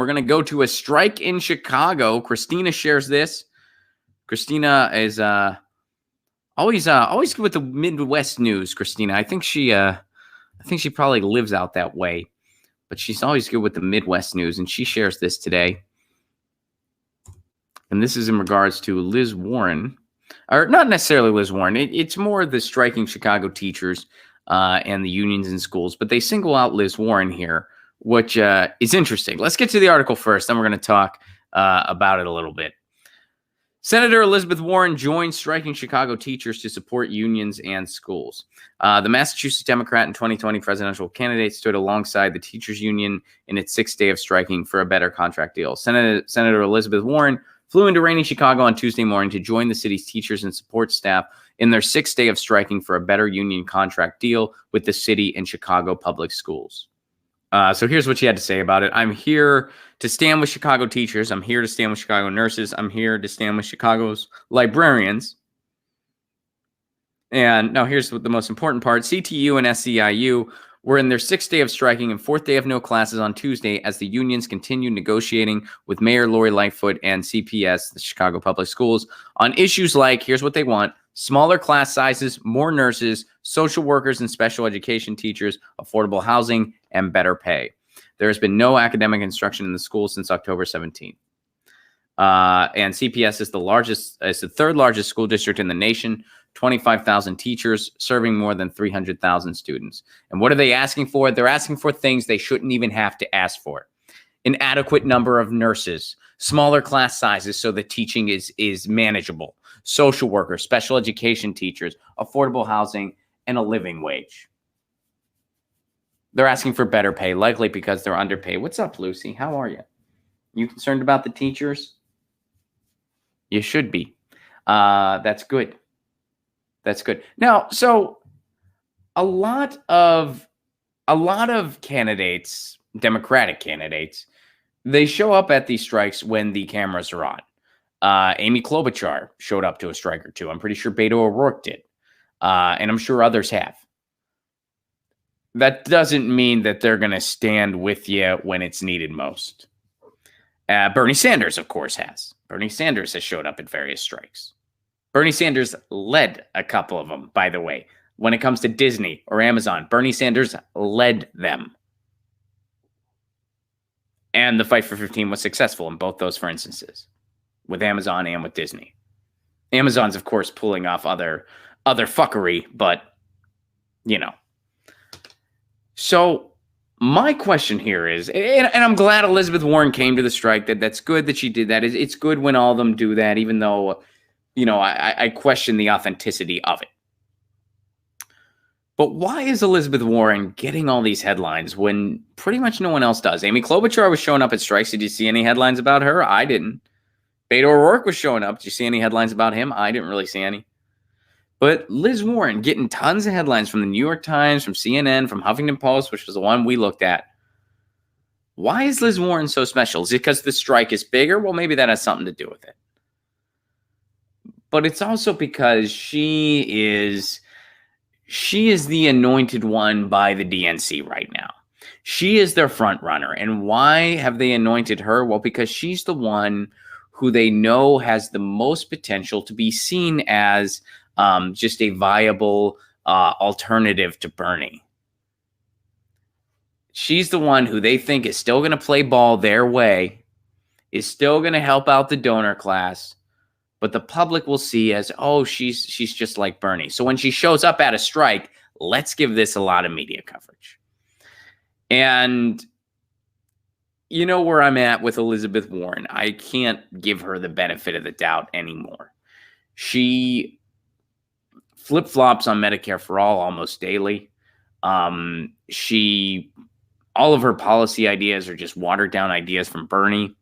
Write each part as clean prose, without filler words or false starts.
we're going to go to a strike in Chicago. Christina shares this. Christina is always good with the Midwest news. Christina, I think she probably lives out that way, but she's always good with the Midwest news, and she shares this today. And this is in regards to Liz Warren, or not necessarily Liz Warren. It's more the striking Chicago teachers and the unions in schools, but they single out Liz Warren here, which is interesting. Let's get to the article first, then we're going to talk about it a little bit. Senator Elizabeth Warren joined striking Chicago teachers to support unions and schools. The Massachusetts Democrat and 2020 presidential candidate stood alongside the teachers union in its sixth day of striking for a better contract deal. Senator Elizabeth Warren flew into rainy Chicago on Tuesday morning to join the city's teachers and support staff in their sixth day of striking for a better union contract deal with the city and Chicago public schools. So here's what she had to say about it. I'm here to stand with Chicago teachers. I'm here to stand with Chicago nurses. I'm here to stand with Chicago's librarians. And now here's the most important part. CTU and SEIU were in their sixth day of striking and fourth day of no classes on Tuesday as the unions continued negotiating with Mayor Lori Lightfoot and CPS, the Chicago Public Schools, on issues like, here's what they want: smaller class sizes, more nurses, social workers and special education teachers, affordable housing, and better pay. There has been no academic instruction in the school since October 17th. And CPS is the third largest school district in the nation, 25,000 teachers serving more than 300,000 students. And what are they asking for? They're asking for things they shouldn't even have to ask for. An adequate number of nurses, smaller class sizes so the teaching is manageable, social workers, special education teachers, affordable housing, and a living wage. They're asking for better pay, likely because they're underpaid. What's up, Lucy? How are you? You concerned about the teachers? You should be. That's good. That's good. Now, so a lot of candidates, Democratic candidates, they show up at these strikes when the cameras are on. Amy Klobuchar showed up to a strike or two. I'm pretty sure Beto O'Rourke did. And I'm sure others have. That doesn't mean that they're going to stand with you when it's needed most. Bernie Sanders, of course, has. Bernie Sanders has showed up at various strikes. Bernie Sanders led a couple of them, by the way. When it comes to Disney or Amazon, Bernie Sanders led them. And the Fight for 15 was successful in both those, for instances, with Amazon and with Disney. Amazon's, of course, pulling off other fuckery, but, you know. So my question here is, and I'm glad Elizabeth Warren came to the strike. That's good that she did that. It's good when all of them do that, even though, you know, I question the authenticity of it. But why is Elizabeth Warren getting all these headlines when pretty much no one else does? Amy Klobuchar was showing up at strikes. Did you see any headlines about her? I didn't. Beto O'Rourke was showing up. Did you see any headlines about him? I didn't really see any. But Liz Warren getting tons of headlines from the New York Times, from CNN, from Huffington Post, which was the one we looked at. Why is Liz Warren so special? Is it because the strike is bigger? Well, maybe that has something to do with it. But it's also because she is the anointed one by the DNC right now. She is their front runner. And why have they anointed her? Well, because she's the one who they know has the most potential to be seen as just a viable alternative to Bernie. She's the one who they think is still going to play ball their way, is still going to help out the donor class, but the public will see as, oh, she's just like Bernie. So when she shows up at a strike, let's give this a lot of media coverage. And you know where I'm at with Elizabeth Warren. I can't give her the benefit of the doubt anymore. She flip-flops on Medicare for All almost daily. All of her policy ideas are just watered-down ideas from Bernie.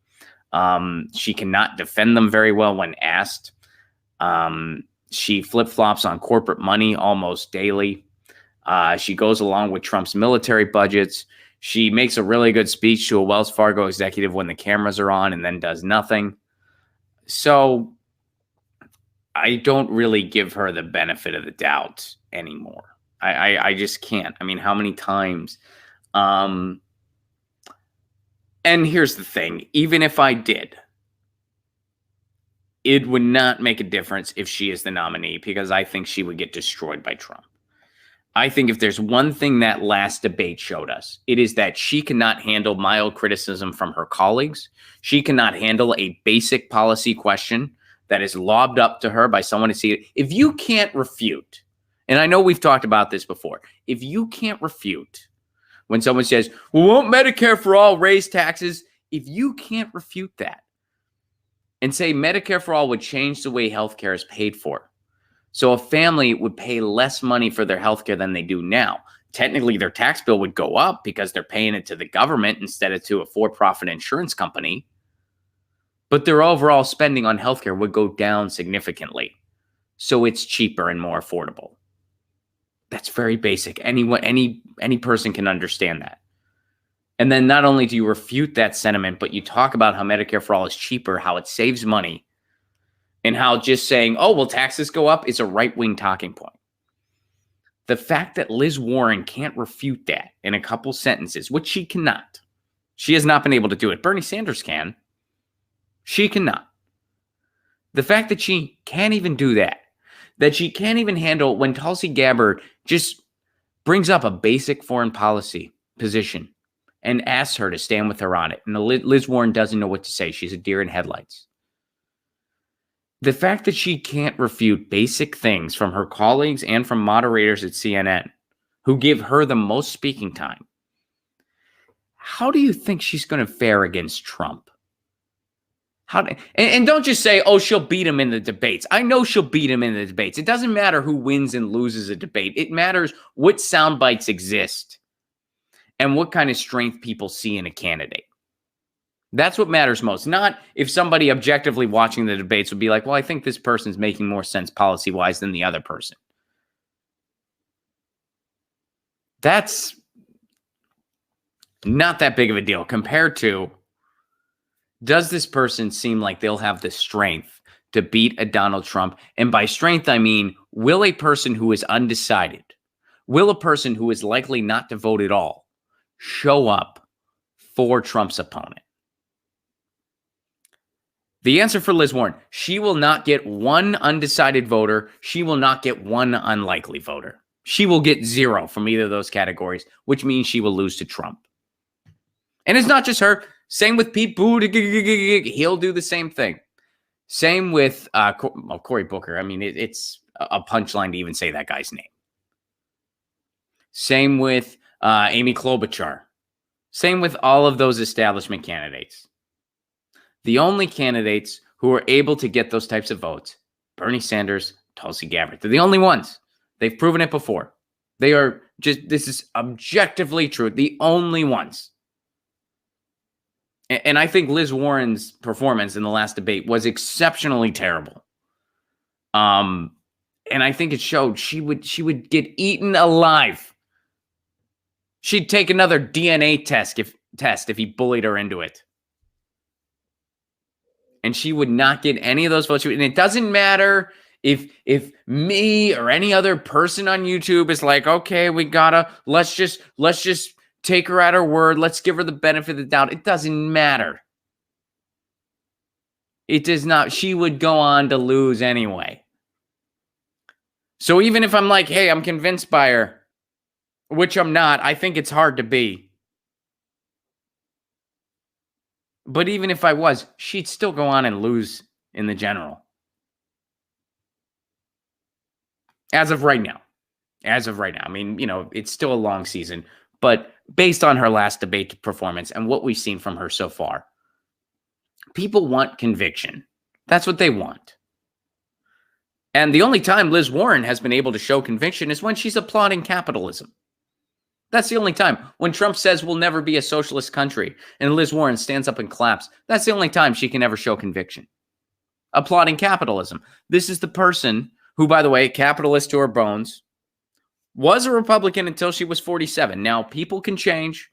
She cannot defend them very well when asked. She flip-flops on corporate money almost daily. She goes along with Trump's military budgets. She makes a really good speech to a Wells Fargo executive when the cameras are on and then does nothing. So I don't really give her the benefit of the doubt anymore. I just can't. I mean, how many times? And here's the thing, even if I did, it would not make a difference if she is the nominee because I think she would get destroyed by Trump. I think if there's one thing that last debate showed us, it is that she cannot handle mild criticism from her colleagues. She cannot handle a basic policy question that is lobbed up to her by someone to see it. If you can't refute, and I know we've talked about this before, if you can't refute when someone says, well, won't Medicare for all raise taxes? If you can't refute that and say Medicare for all would change the way healthcare is paid for, so a family would pay less money for their healthcare than they do now. Technically, their tax bill would go up because they're paying it to the government instead of to a for-profit insurance company. But their overall spending on healthcare would go down significantly. So it's cheaper and more affordable. That's very basic. Any person can understand that. And then not only do you refute that sentiment, but you talk about how Medicare for all is cheaper, how it saves money, and how just saying, oh, well, taxes go up is a right-wing talking point. The fact that Liz Warren can't refute that in a couple sentences, which she cannot. She has not been able to do it. Bernie Sanders can. She cannot. The fact that she can't even do that she can't even handle when Tulsi Gabbard just brings up a basic foreign policy position and asks her to stand with her on it. And Liz Warren doesn't know what to say. She's a deer in headlights. The fact that she can't refute basic things from her colleagues and from moderators at CNN who give her the most speaking time. How do you think she's going to fare against Trump? And don't just say, oh, she'll beat him in the debates. I know she'll beat him in the debates. It doesn't matter who wins and loses a debate. It matters what sound bites exist and what kind of strength people see in a candidate. That's what matters most. Not if somebody objectively watching the debates would be like, well, I think this person's making more sense policy-wise than the other person. That's not that big of a deal compared to, does this person seem like they'll have the strength to beat a Donald Trump? And by strength, I mean, will a person who is undecided, will a person who is likely not to vote at all show up for Trump's opponent? The answer for Liz Warren, she will not get one undecided voter. She will not get one unlikely voter. She will get zero from either of those categories, which means she will lose to Trump. And it's not just her. Same with Pete Buttigieg. He'll do the same thing. Same with Cory Booker. I mean, it's a punchline to even say that guy's name. Same with Amy Klobuchar. Same with all of those establishment candidates. The only candidates who are able to get those types of votes, Bernie Sanders, Tulsi Gabbard. They're the only ones. They've proven it before. They are just, this is objectively true. The only ones. And I think Liz Warren's performance in the last debate was exceptionally terrible. And I think it showed she would get eaten alive. She'd take another DNA test if he bullied her into it. And she would not get any of those votes. And it doesn't matter if me or any other person on YouTube is like, okay, let's just take her at her word. Let's give her the benefit of the doubt. It doesn't matter. It does not. She would go on to lose anyway. So even if I'm like, hey, I'm convinced by her, which I'm not, I think it's hard to be. But even if I was, she'd still go on and lose in the general. As of right now. I mean, it's still a long season. But based on her last debate performance and what we've seen from her so far, people want conviction. That's what they want. And the only time Liz Warren has been able to show conviction is when she's applauding capitalism. That's the only time. When Trump says we'll never be a socialist country and Liz Warren stands up and claps, that's the only time she can ever show conviction. Applauding capitalism. This is the person who, by the way, capitalist to her bones, was a Republican until she was 47. Now, people can change,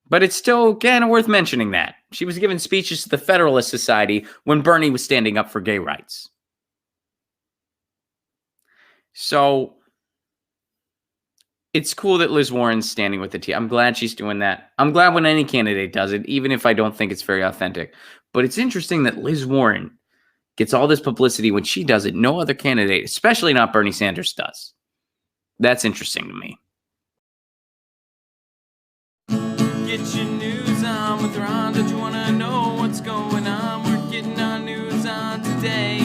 but it's still kind of worth mentioning that. She was giving speeches to the Federalist Society when Bernie was standing up for gay rights. So It's cool that Liz Warren's standing with the T. I'm glad she's doing that. I'm glad when any candidate does it, even if I don't think it's very authentic. But it's interesting that Liz Warren gets all this publicity when she does it. No other candidate, especially not Bernie Sanders, does. That's interesting to me. Get your news on with Ron. Don't you want to know what's going on? We're getting our news on today.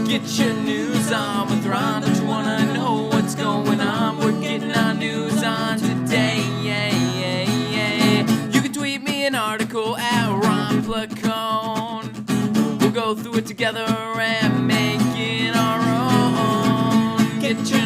Get your news on with Ron. Don't you want to know what's going on? We're getting our news on today. Yeah, yeah, yeah. You can tweet me an article at Ron Placone. We'll go through it together and make it our own. Get your